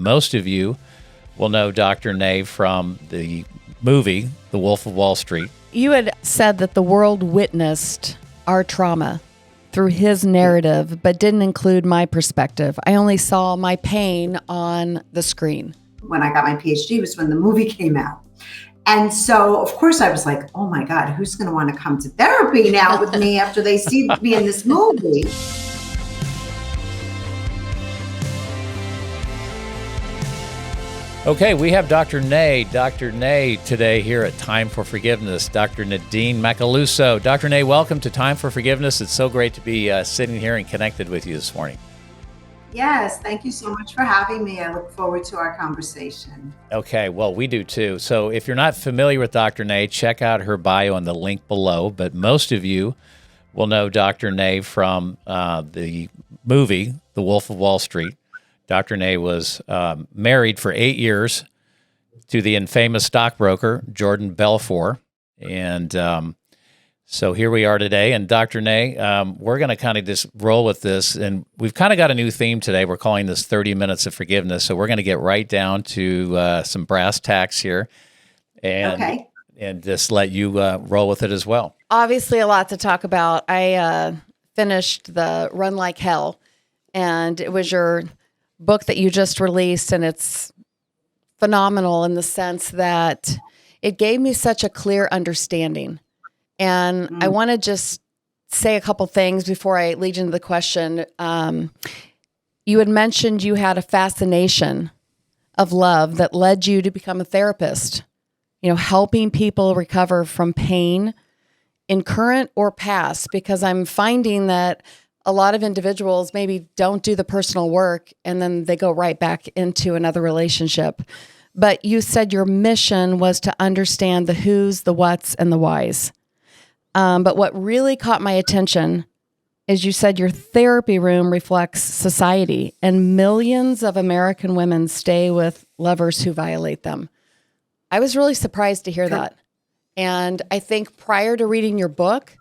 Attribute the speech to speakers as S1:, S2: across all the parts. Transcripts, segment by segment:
S1: most of you will know Dr. Nay from the movie, The Wolf of Wall Street.
S2: You had said that the world witnessed our trauma through his narrative, but didn't include my perspective. I only saw my pain on the screen.
S3: When I got my PhD was when the movie came out. And so, of course, I was like, oh my God, who's going to want to come to therapy now with me after they see me in this movie?
S1: Okay, we have Dr. Nay today here at Time for Forgiveness, Dr. Nadine Macaluso. Dr. Nay, welcome to Time for Forgiveness. It's so great to be sitting here and connected with you this morning.
S3: Yes, thank you so much for having me. I look forward to our conversation.
S1: Okay, well, we do too. So if you're not familiar with Dr. Nay, check out her bio in the link below. But most of you will know Dr. Nay from the movie, The Wolf of Wall Street. Dr. Nay was married for 8 years to the infamous stockbroker, Jordan Belfort. And so here we are today. And Dr. Nay, we're going to kind of just roll with this. And we've kind of got a new theme today. We're calling this 30 Minutes of Forgiveness. So we're going to get right down to some brass tacks here and just let you roll with it as well.
S2: Obviously, a lot to talk about. I finished the Run Like Hell, and it was your book that you just released, and it's phenomenal in the sense that it gave me such a clear understanding. And I want to just say a couple things before I lead into the question. You had mentioned you had a fascination of love that led you to become a therapist, helping people recover from pain in current or past, because I'm finding that a lot of individuals maybe don't do the personal work and then they go right back into another relationship. But you said your mission was to understand the who's, the what's, and the whys. But what really caught my attention is you said your therapy room reflects society, and millions of American women stay with lovers who violate them. I was really surprised to hear that. And I think prior to reading your book,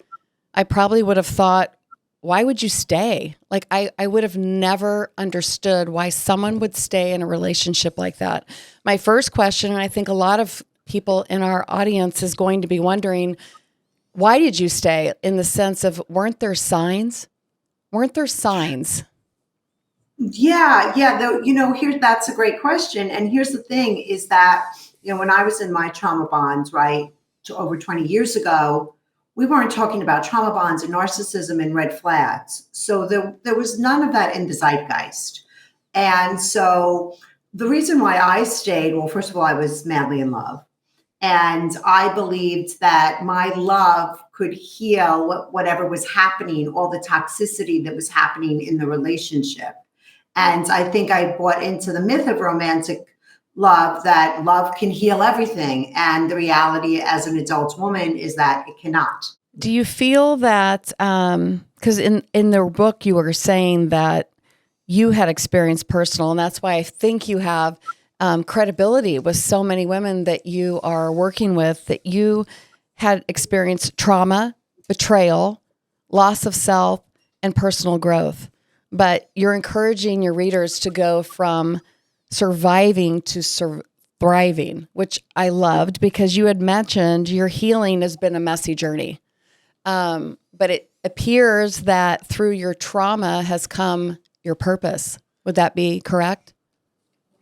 S2: I probably would have thought, why would you stay? Like, I would have never understood why someone would stay in a relationship like that. My first question, and I think a lot of people in our audience is going to be wondering, why did you stay? In the sense of, weren't there signs? Weren't there signs?
S3: Yeah. That's a great question. And here's the thing is that, when I was in my trauma bonds, right, over 20 years ago, we weren't talking about trauma bonds and narcissism and red flags. So there was none of that in the zeitgeist. And so the reason why I stayed, well, first of all, I was madly in love. And I believed that my love could heal whatever was happening, all the toxicity that was happening in the relationship. And I think I bought into the myth of romantic love, that love can heal everything. And the reality as an adult woman is that it cannot.
S2: Do you feel that, because in the book you were saying that you had experienced personal, and that's why I think you have credibility with so many women that you are working with, that you had experienced trauma, betrayal, loss of self, and personal growth. But you're encouraging your readers to go from surviving to thriving, which I loved, because you had mentioned your healing has been a messy journey. But it appears that through your trauma has come your purpose. Would that be correct?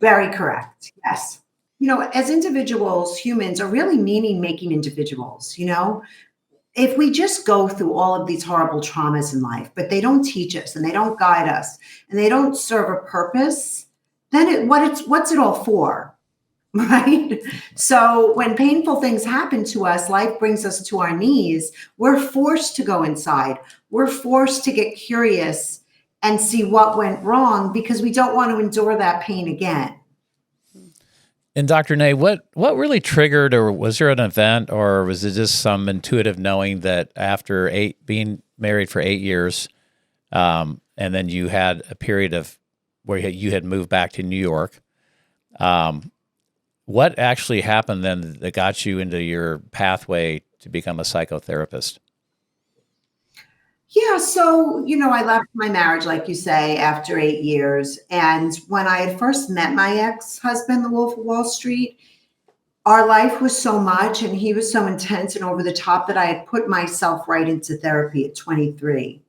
S3: Very correct. Yes. As individuals, humans are really meaning-making individuals. If we just go through all of these horrible traumas in life, but they don't teach us and they don't guide us and they don't serve a purpose, then what's it all for? Right? So when painful things happen to us, life brings us to our knees. We're forced to go inside. We're forced to get curious and see what went wrong, because we don't want to endure that pain again.
S1: And Dr. Nay, what really triggered, or was there an event, or was it just some intuitive knowing that after being married for 8 years, and then you had a period of where you had moved back to New York, what actually happened then that got you into your pathway to become a psychotherapist?
S3: Yeah, so, I left my marriage, like you say, after 8 years. And when I had first met my ex-husband, the Wolf of Wall Street, our life was so much and he was so intense and over the top that I had put myself right into therapy at 23.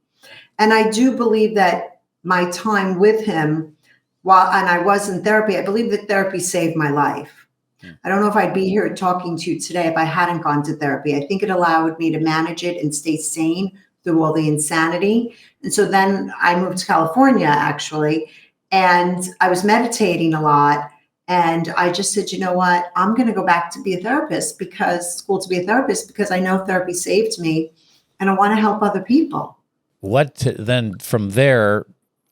S3: And I do believe that my time with him, and I was in therapy, I believe that therapy saved my life. I don't know if I'd be here talking to you today if I hadn't gone to therapy. I think it allowed me to manage it and stay sane through all the insanity. And so then I moved to California, actually, and I was meditating a lot. And I just said, you know what? I'm going to go back to be a therapist because I know therapy saved me and I want to help other people.
S1: Then from there,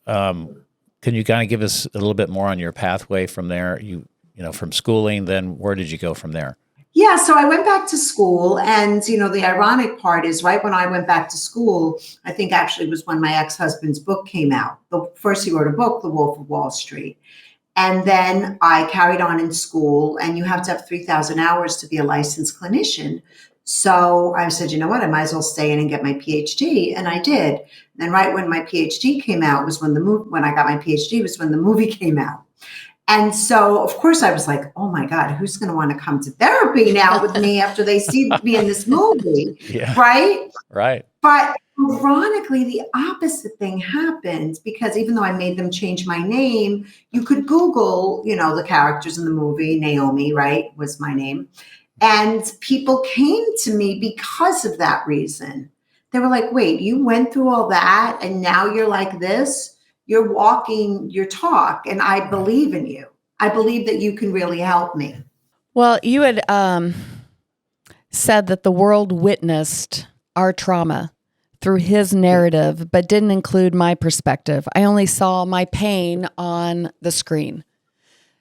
S1: can you kind of give us a little bit more on your pathway from there? From schooling, then where did you go from there?
S3: Yeah, so I went back to school, and the ironic part is right when I went back to school, I think actually was when my ex-husband's book came out. First he wrote a book, The Wolf of Wall Street. And then I carried on in school, and you have to have 3,000 hours to be a licensed clinician. So I said, you know what, I might as well stay in and get my PhD. And I did. And right when my PhD came out was when I got my PhD was when the movie came out. And so, of course, I was like, oh my God, who's going to want to come to therapy now with me after they see me in this movie?
S1: Yeah.
S3: Right?
S1: Right.
S3: But ironically, the opposite thing happened because even though I made them change my name, you could Google, the characters in the movie. Naomi, right, was my name. And people came to me because of that reason. They were like, wait, you went through all that and now you're like this? You're walking your talk, and I believe in you. I believe that you can really help me.
S2: Well, you had said that the world witnessed our trauma through his narrative, but didn't include my perspective. I only saw my pain on the screen.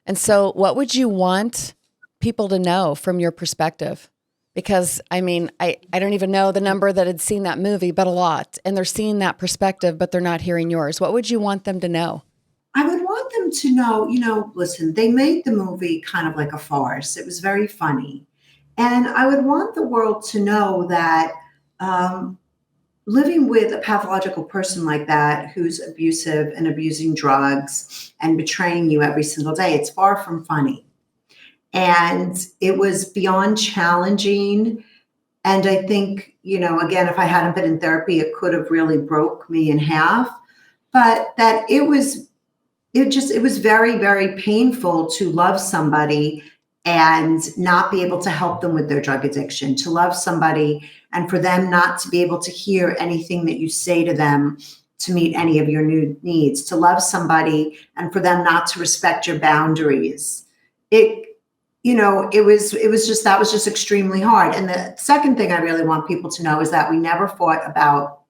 S2: And so what would you want people to know from your perspective? Because, I don't even know the number that had seen that movie, but a lot. And they're seeing that perspective, but they're not hearing yours. What would you want them to know?
S3: I would want them to know, listen, they made the movie kind of like a farce. It was very funny. And I would want the world to know that living with a pathological person like that, who's abusive and abusing drugs and betraying you every single day, it's far from funny. And it was beyond challenging. And I think, again, if I hadn't been in therapy, it could have really broke me in half. But that it was very, very painful to love somebody and not be able to help them with their drug addiction, to love somebody and for them not to be able to hear anything that you say to them to meet any of your new needs, to love somebody and for them not to respect your boundaries. That was just extremely hard. And the second thing I really want people to know is that we never fought about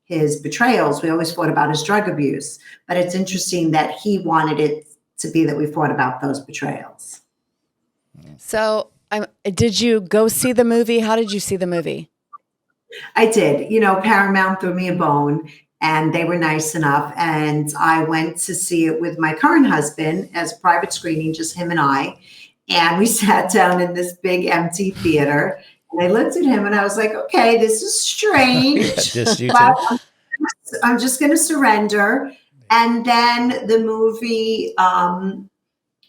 S3: his betrayals. We always fought about his drug abuse. But it's interesting that he wanted it to be that we fought about those betrayals.
S2: So did you go see the movie? How did you see the movie?
S3: I did. Paramount threw me a bone. And they were nice enough. And I went to see it with my current husband as a private screening, just him and I. And we sat down in this big empty theater. And I looked at him and I was like, okay, this is strange.
S1: Just you
S3: but
S1: too?
S3: I'm just going to surrender. And then the movie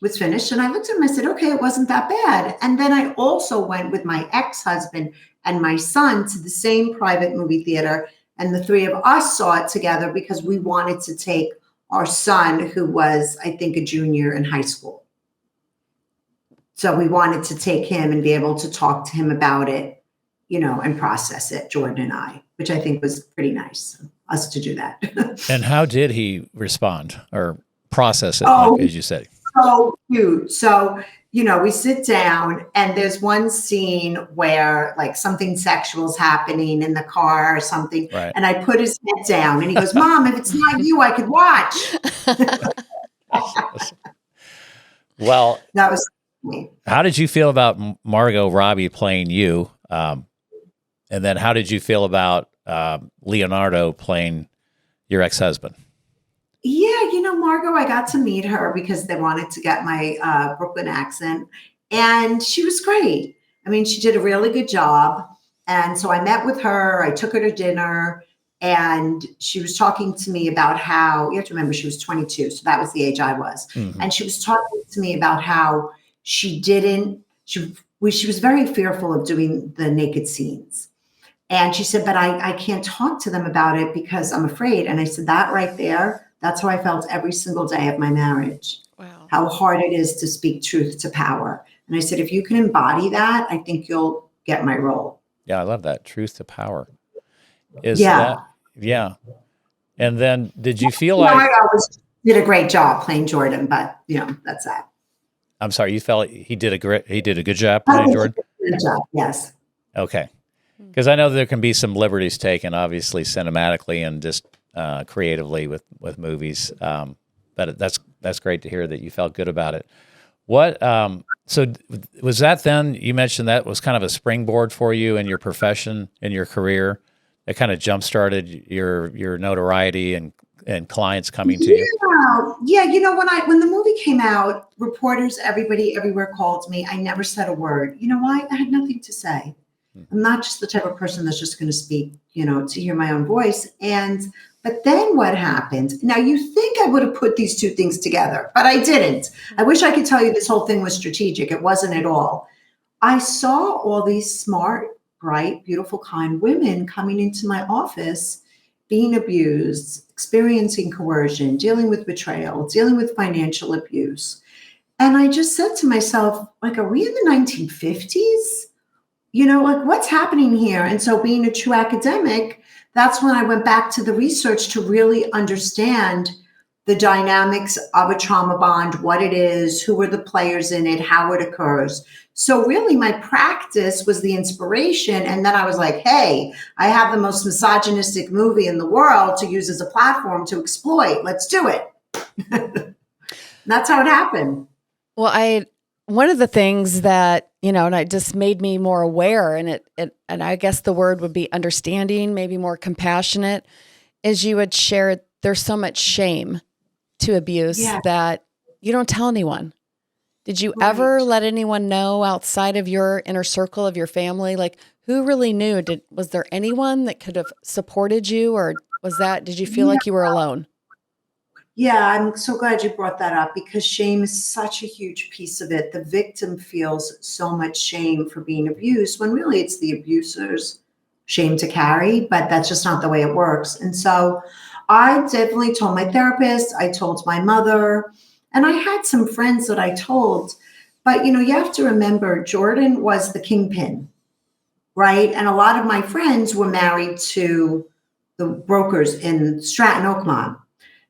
S3: was finished. And I looked at him and I said, okay, it wasn't that bad. And then I also went with my ex-husband and my son to the same private movie theater. And the three of us saw it together because we wanted to take our son, who was, I think, a junior in high school. So we wanted to take him and be able to talk to him about it, and process it, Jordan and I, which I think was pretty nice of us to do that.
S1: And how did he respond or process it, as you said?
S3: So cute. So, we sit down and there's one scene where like something sexual is happening in the car or something.
S1: Right.
S3: And I put his head down and he goes, Mom, if it's not you, I could watch.
S1: Well,
S3: that was me.
S1: How did you feel about Margot Robbie playing you? And then how did you feel about Leonardo playing your ex-husband?
S3: Yeah, Margo, I got to meet her because they wanted to get my Brooklyn accent. And she was great. She did a really good job. And so I met with her. I took her to dinner. And she was talking to me about how, you have to remember, she was 22. So that was the age I was.
S1: Mm-hmm.
S3: And she was talking to me about how she was very fearful of doing the naked scenes. And she said, but I can't talk to them about it because I'm afraid. And I said, that right there, that's how I felt every single day of my marriage.
S2: Wow.
S3: How hard it is to speak truth to power. And I said, if you can embody that, I think you'll get my role.
S1: Yeah, I love that. Truth to power. Yeah. And then did you feel like
S3: I always did a great job playing Jordan, but that's that.
S1: I'm sorry, you felt he did a good job playing Jordan?
S3: Good job, yes.
S1: Okay. Because I know there can be some liberties taken, obviously, cinematically and just creatively with movies. But that's great to hear that you felt good about it. What? So was that then? You mentioned that was kind of a springboard for you in your profession, in your career. It kind of jump started your notoriety and clients coming to you.
S3: Yeah. When the movie came out, reporters, everybody, everywhere called me. I never said a word. You know why? I had nothing to say. I'm not just the type of person that's just going to speak, to hear my own voice. But then what happened? Now you think I would have put these two things together, but I didn't. I wish I could tell you this whole thing was strategic. It wasn't at all. I saw all these smart, bright, beautiful, kind women coming into my office, being abused, experiencing coercion, dealing with betrayal, dealing with financial abuse. And I just said to myself, are we in the 1950s? What's happening here? And so being a true academic, that's when I went back to the research to really understand the dynamics of a trauma bond, what it is, who are the players in it, how it occurs. So really my practice was the inspiration. And then I was like, hey, I have the most misogynistic movie in the world to use as a platform to exploit. Let's do it. That's how it happened.
S2: Well, one of the things that, and it just made me more aware, and and I guess the word would be understanding, maybe more compassionate, is you would share there's so much shame to abuse that you don't tell anyone. Did you ever let anyone know outside of your inner circle of your family? Like, who really knew? Was there anyone that could have supported you, or did you feel like you were alone?
S3: Yeah, I'm so glad you brought that up because shame is such a huge piece of it. The victim feels so much shame for being abused when really it's the abuser's shame to carry, but that's just not the way it works. And so I definitely told my therapist, I told my mother, and I had some friends that I told, but you have to remember Jordan was the kingpin, right? And a lot of my friends were married to the brokers in Stratton Oakmont.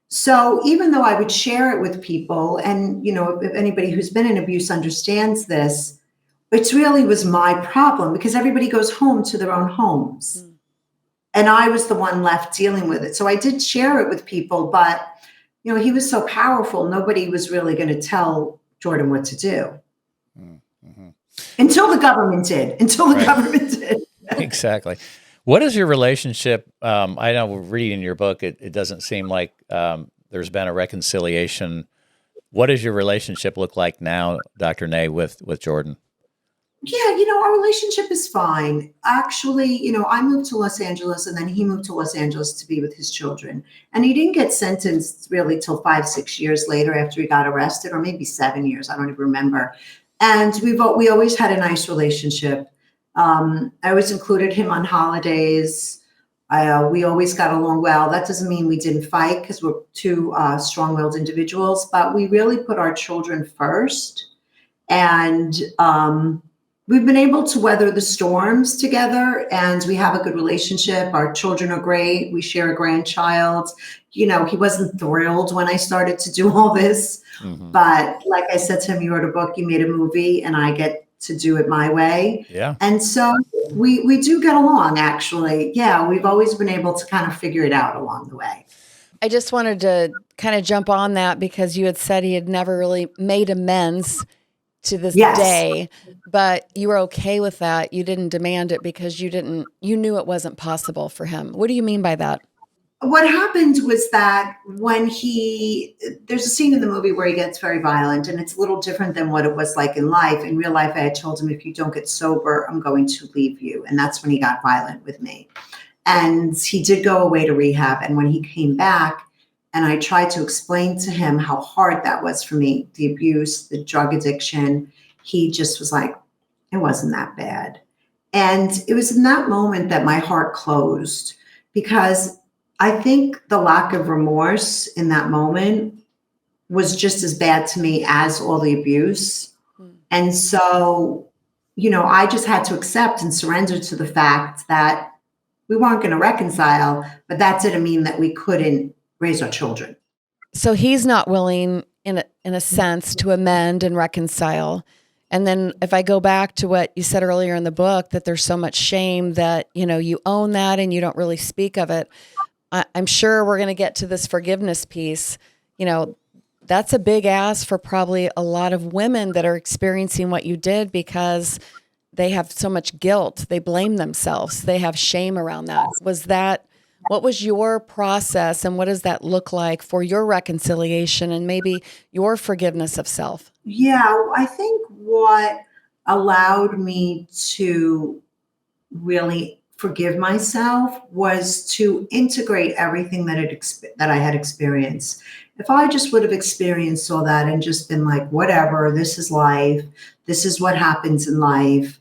S3: So even though I would share it with people, and if anybody who's been in abuse understands this, it really was my problem because everybody goes home to their own homes. And I was the one left dealing with it. So I did share it with people, but he was so powerful, nobody was really going to tell Jordan what to do. Mm-hmm. Until the government did.
S1: Exactly. What is your relationship? I know reading your book, it doesn't seem like there's been a reconciliation. What does your relationship look like now, Dr. Nay, with Jordan?
S3: Yeah, our relationship is fine. Actually, I moved to Los Angeles and then he moved to Los Angeles to be with his children. And he didn't get sentenced really till 5-6 years later after he got arrested, or maybe 7 years. I don't even remember. And we always had a nice relationship. I always included him on holidays. We always got along well. That doesn't mean we didn't fight because we're two strong-willed individuals, but we really put our children first. And we've been able to weather the storms together, and we have a good relationship. Our children are great. We share a grandchild. He wasn't thrilled when I started to do all this, but like I said to him, you wrote a book, you made a movie, and I get to do it my way.
S1: Yeah.
S3: And so we do get along, actually. Yeah, we've always been able to kind of figure it out along the way.
S2: I just wanted to kind of jump on that because you had said he had never really made amends to this day, but you were okay with that. You didn't demand it because you knew it wasn't possible for him. What do you mean by that?
S3: What happened was that when there's a scene in the movie where he gets very violent, and it's a little different than what it was like in life. In real life, I had told him, if you don't get sober, I'm going to leave you. And that's when he got violent with me. And he did go away to rehab. And when he came back, and I tried to explain to him how hard that was for me, the abuse, the drug addiction, he just was like, it wasn't that bad. And it was in that moment that my heart closed, because I think the lack of remorse in that moment was just as bad to me as all the abuse. And so, I just had to accept and surrender to the fact that we weren't going to reconcile, but that didn't mean that we couldn't raise our children.
S2: So he's not willing, in a sense, to amend and reconcile. And then if I go back to what you said earlier in the book, that there's so much shame that, you own that and you don't really speak of it. I'm sure we're going to get to this forgiveness piece. That's a big ask for probably a lot of women that are experiencing what you did, because they have so much guilt. They blame themselves. They have shame around that. What was your process, and what does that look like for your reconciliation and maybe your forgiveness of self?
S3: Yeah, I think what allowed me to really forgive myself was to integrate everything that I had experienced. If I just would have experienced all that and just been like, whatever, this is life, this is what happens in life,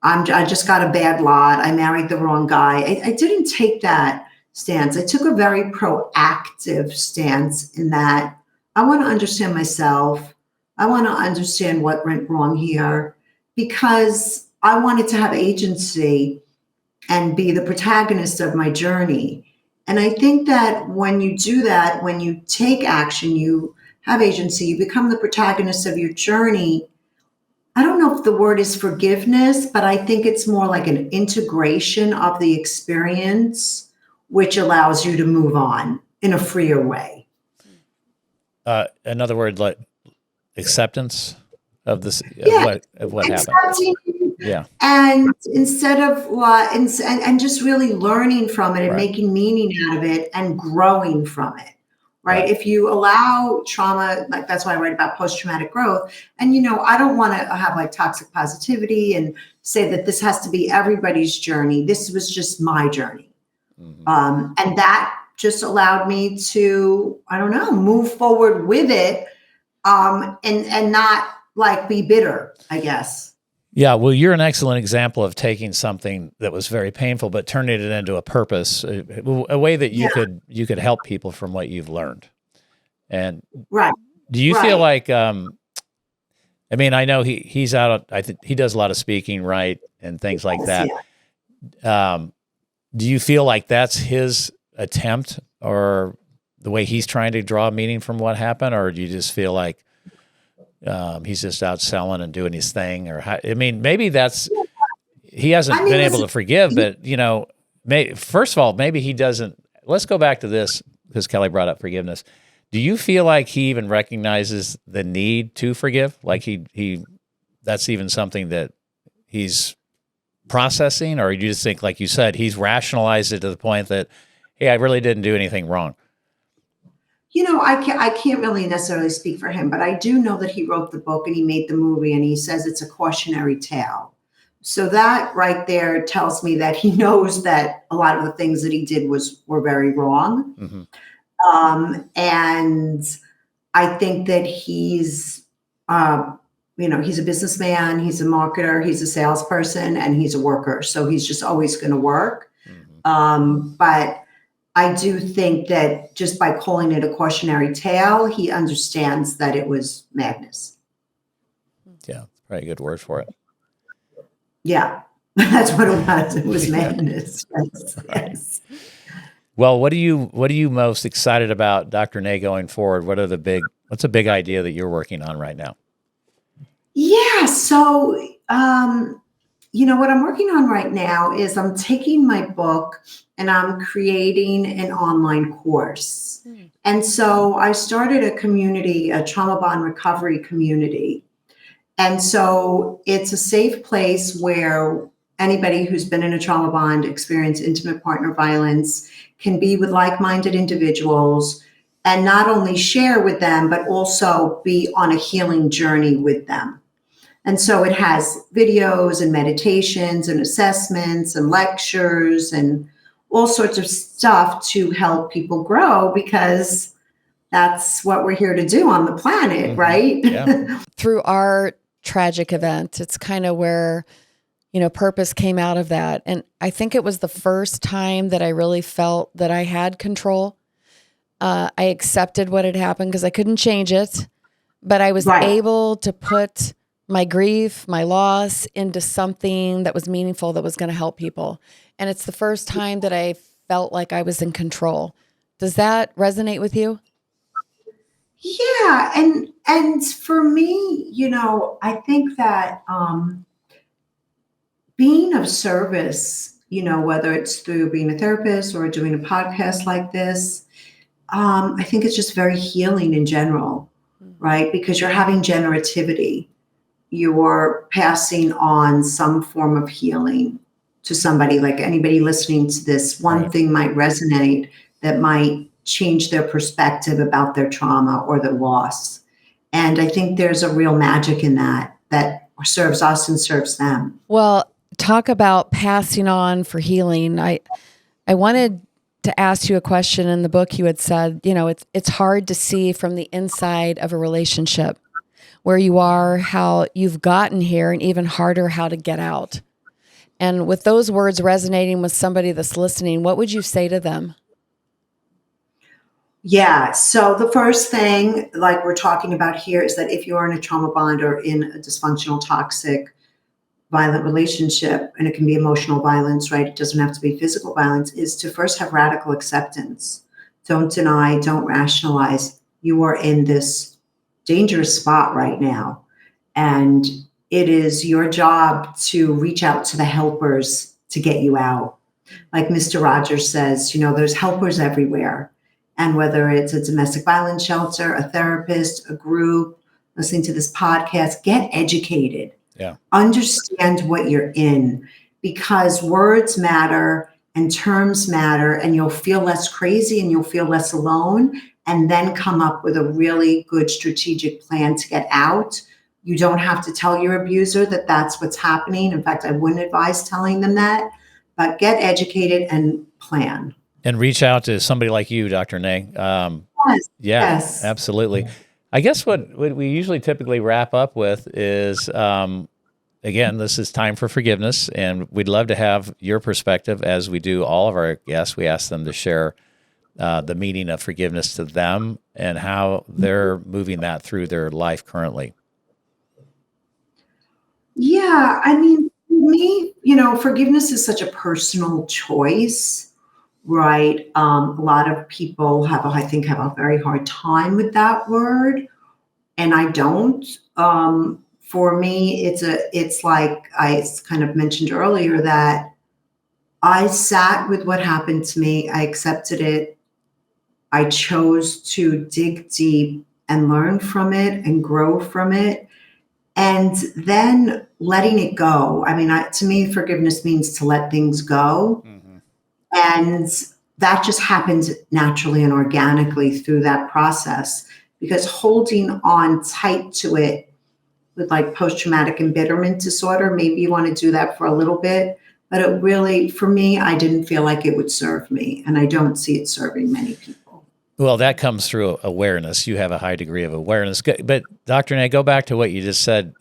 S3: I just got a bad lot, I married the wrong guy. I didn't take that stance. I took a very proactive stance in that I want to understand myself. I want to understand what went wrong here, because I wanted to have agency and be the protagonist of my journey. And I think that when you do that, when you take action, you have agency, you become the protagonist of your journey. I don't know if the word is forgiveness, but I think it's more like an integration of the experience, which allows you to move on in a freer way.
S1: Another word, like acceptance of this, of what happened. Yeah.
S3: And instead of and just really learning from it and
S1: Right.
S3: making meaning out of it and growing from it. Right. If you allow trauma, like that's why I write about post-traumatic growth. And, I don't want to have like toxic positivity and say that this has to be everybody's journey. This was just my journey. Mm-hmm. And that just allowed me to, move forward with it and not like be bitter, I guess.
S1: Yeah, well, you're an excellent example of taking something that was very painful, but turning it into a purpose, a way that you could help people from what you've learned. And
S3: right.
S1: Do you feel like, I know he's out. I think he does a lot of speaking, right, and things like that. Yeah. Do you feel like that's his attempt, or the way he's trying to draw meaning from what happened, or do you just feel like he's just out selling and doing his thing? Or maybe that's, he hasn't been able to forgive, but first of all, maybe he doesn't. Let's go back to this, because Kelly brought up forgiveness. Do you feel like he even recognizes the need to forgive? Like he that's even something that he's processing, or you just think, like you said, he's rationalized it to the point that, hey, I really didn't do anything wrong?
S3: I can't really necessarily speak for him, but I do know that he wrote the book and he made the movie, and he says it's a cautionary tale. So that right there tells me that he knows that a lot of the things that he did were very wrong. Mm-hmm. And I think that he's, he's a businessman, he's a marketer, he's a salesperson, and he's a worker. So he's just always going to work. Mm-hmm. But I do think that just by calling it a cautionary tale, he understands that it was madness.
S1: Yeah, probably a good word for it.
S3: Yeah, that's what it was. It was madness. Yes.
S1: Well, what are you most excited about, Dr. Nay, going forward? What's a big idea that you're working on right now?
S3: Yeah, so what I'm working on right now is I'm taking my book and I'm creating an online course. And so I started a community, a trauma bond recovery community. And so it's a safe place where anybody who's been in a trauma bond, experienced intimate partner violence, can be with like-minded individuals and not only share with them, but also be on a healing journey with them. And so it has videos and meditations and assessments and lectures and all sorts of stuff to help people grow, because that's what we're here to do on the planet, right?
S1: Yeah.
S2: Through our tragic event, it's kind of where, purpose came out of that. And I think it was the first time that I really felt that I had control. I accepted what had happened because I couldn't change it, but I was able to put my grief, my loss into something that was meaningful, that was going to help people. And it's the first time that I felt like I was in control. Does that resonate with you?
S3: Yeah. And for me, I think that being of service, whether it's through being a therapist or doing a podcast like this, I think it's just very healing in general, right? Because you're having generativity. You're passing on some form of healing to somebody. Like anybody listening to this, one thing might resonate that might change their perspective about their trauma or their loss. And I think there's a real magic in that serves us and serves them.
S2: Well, talk about passing on for healing. I wanted to ask you a question. In the book, you had said, it's hard to see from the inside of a relationship where you are, how you've gotten here, and even harder how to get out. And with those words resonating with somebody that's listening, what would you say to them?
S3: Yeah. So the first thing, like we're talking about here, is that if you're in a trauma bond or in a dysfunctional, toxic, violent relationship, and it can be emotional violence, right? It doesn't have to be physical violence, is to first have radical acceptance. Don't deny, don't rationalize. You are in this dangerous spot right now. And it is your job to reach out to the helpers to get you out. Like Mr. Rogers says, there's helpers everywhere. And whether it's a domestic violence shelter, a therapist, a group, listening to this podcast, get educated.
S1: Yeah.
S3: Understand what you're in, because words matter and terms matter, and you'll feel less crazy and you'll feel less alone, and then come up with a really good strategic plan to get out. You don't have to tell your abuser that that's what's happening. In fact, I wouldn't advise telling them that, but get educated and plan.
S1: And reach out to somebody like you, Dr. Nay.
S3: Yes.
S1: Absolutely. I guess what we usually typically wrap up with is, again, this is time for forgiveness, and we'd love to have your perspective as we do all of our guests. We ask them to share the meaning of forgiveness to them and how they're moving that through their life currently.
S3: Yeah, I mean, for me, forgiveness is such a personal choice, right? A lot of people have a very hard time with that word, and I don't. For me, it's like I kind of mentioned earlier, that I sat with what happened to me. I accepted it. I chose to dig deep and learn from it and grow from it. And then letting it go. I mean, to me, forgiveness means to let things go. Mm-hmm. And that just happens naturally and organically through that process, because holding on tight to it with like post-traumatic embitterment disorder, maybe you want to do that for a little bit, but it really, for me, I didn't feel like it would serve me, and I don't see it serving many people.
S1: Well, that comes through awareness. You have a high degree of awareness. But Dr. Nay, go back to what you just said.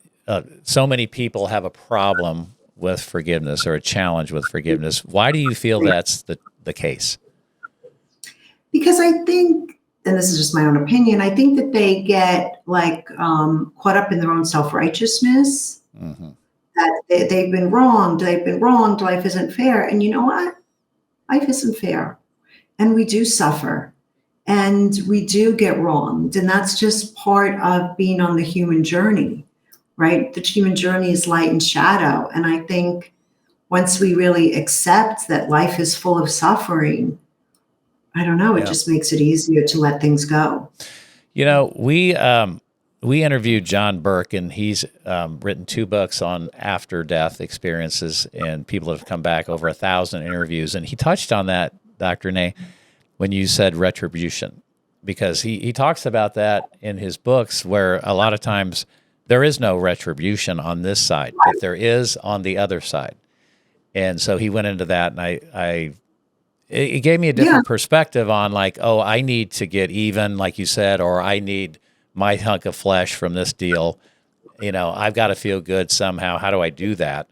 S1: So many people have a problem with forgiveness or a challenge with forgiveness. Why do you feel that's the case?
S3: Because I think, and this is just my own opinion, I think that they get caught up in their own self-righteousness, mm-hmm. that they've been wronged, life isn't fair. And you know what? Life isn't fair. And we do suffer. And we do get wronged. And that's just part of being on the human journey, right? The human journey is light and shadow. And I think once we really accept that life is full of suffering, I don't know, it just makes it easier to let things go.
S1: We interviewed John Burke, and he's written 2 books on after-death experiences, and people have come back, over 1,000 interviews. And he touched on that, Dr. Nay, when you said retribution, because he talks about that in his books, where a lot of times there is no retribution on this side, but there is on the other side. And so he went into that, and it gave me a different perspective on like, oh, I need to get even, like you said, or I need my hunk of flesh from this deal. I've got to feel good somehow. How do I do that?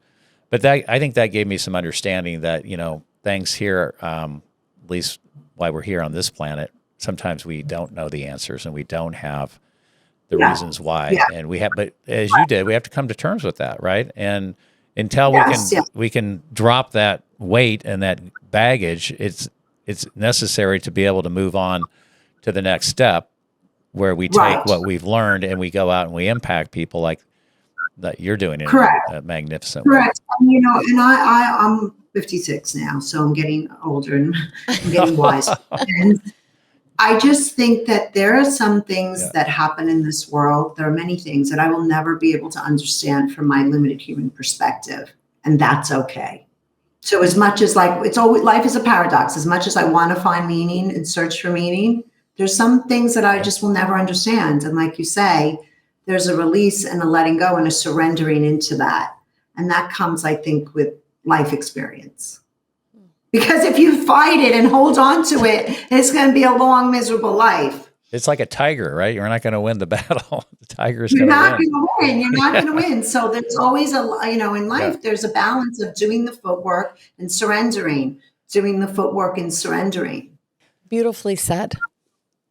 S1: But I think that gave me some understanding that, things here, at least while we're here on this planet, sometimes we don't know the answers and we don't have the reasons why. Yeah. And but as you did, we have to come to terms with that, right? And until we can drop that weight and that baggage, it's necessary to be able to move on to the next step, where we take what we've learned and we go out and we impact people like that you're doing in a magnificent way.
S3: Correct. And I'm 56 now, so I'm getting older and I'm getting wiser. And I just think that there are some things that happen in this world. There are many things that I will never be able to understand from my limited human perspective, and that's okay. So as much as life is a paradox, as much as I want to find meaning and search for meaning, there's some things that I just will never understand. And like you say, there's a release and a letting go and a surrendering into that. And that comes, I think, with life experience. Because if you fight it and hold on to it, it's going to be a long, miserable life.
S1: It's like a tiger, right? You're not going to win the battle. The tiger's going to win.
S3: You're not going to win. You're not going to win. So there's always in life, there's a balance of doing the footwork and surrendering, doing the footwork and surrendering.
S2: Beautifully said.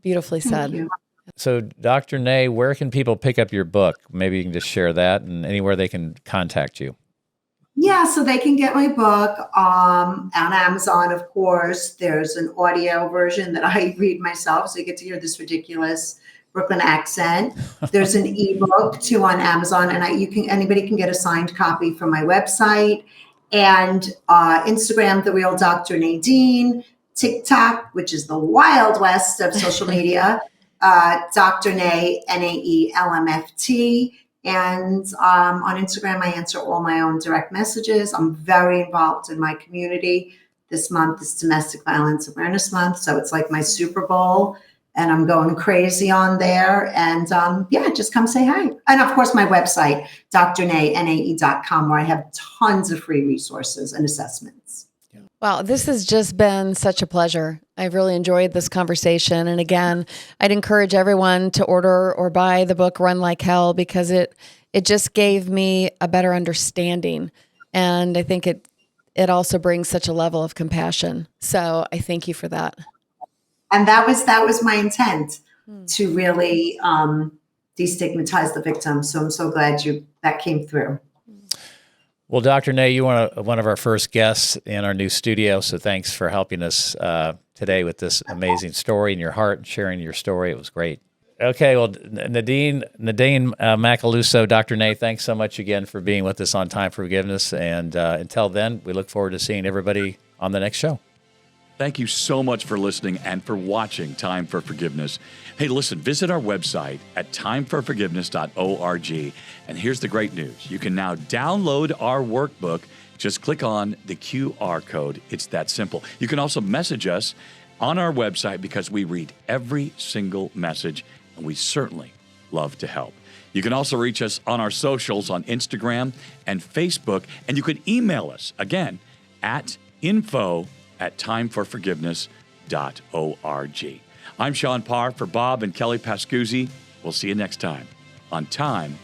S2: Beautifully said.
S3: Thank you.
S1: So, Dr. Nay, where can people pick up your book? Maybe you can just share that, and anywhere they can contact you.
S3: Yeah, so they can get my book on Amazon, of course. There's an audio version that I read myself, so you get to hear this ridiculous Brooklyn accent. There's an ebook too on Amazon, and anybody can get a signed copy from my website, and Instagram, The Real Dr. Nadine, TikTok, which is the Wild West of social media, Dr. Nay, NAELMFT. And on Instagram, I answer all my own direct messages. I'm very involved in my community. This month is Domestic Violence Awareness Month, so it's like my Super Bowl, and I'm going crazy on there. And just come say hi. And of course, my website, drnae.com, where I have tons of free resources and assessments.
S2: Wow, this has just been such a pleasure. I've really enjoyed this conversation. And again, I'd encourage everyone to order or buy the book Run Like Hell, because it just gave me a better understanding. And I think it also brings such a level of compassion. So I thank you for that.
S3: And that was my intent, to really destigmatize the victim. So I'm so glad that came through.
S1: Well, Dr. Nay, you were one of our first guests in our new studio, so thanks for helping us today with this amazing story in your heart and sharing your story. It was great. Okay, well, Nadine Macaluso, Dr. Nay, thanks so much again for being with us on Time for Forgiveness. And until then, we look forward to seeing everybody on the next show.
S4: Thank you so much for listening and for watching Time for Forgiveness. Hey, listen, visit our website at timeforforgiveness.org. And here's the great news. You can now download our workbook. Just click on the QR code. It's that simple. You can also message us on our website, because we read every single message, and we certainly love to help. You can also reach us on our socials on Instagram and Facebook, and you can email us, again, at info@timeforforgiveness.org. I'm Sean Parr for Bob and Kelly Pascuzzi. We'll see you next time on Time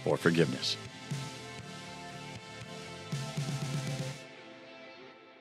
S4: for Forgiveness.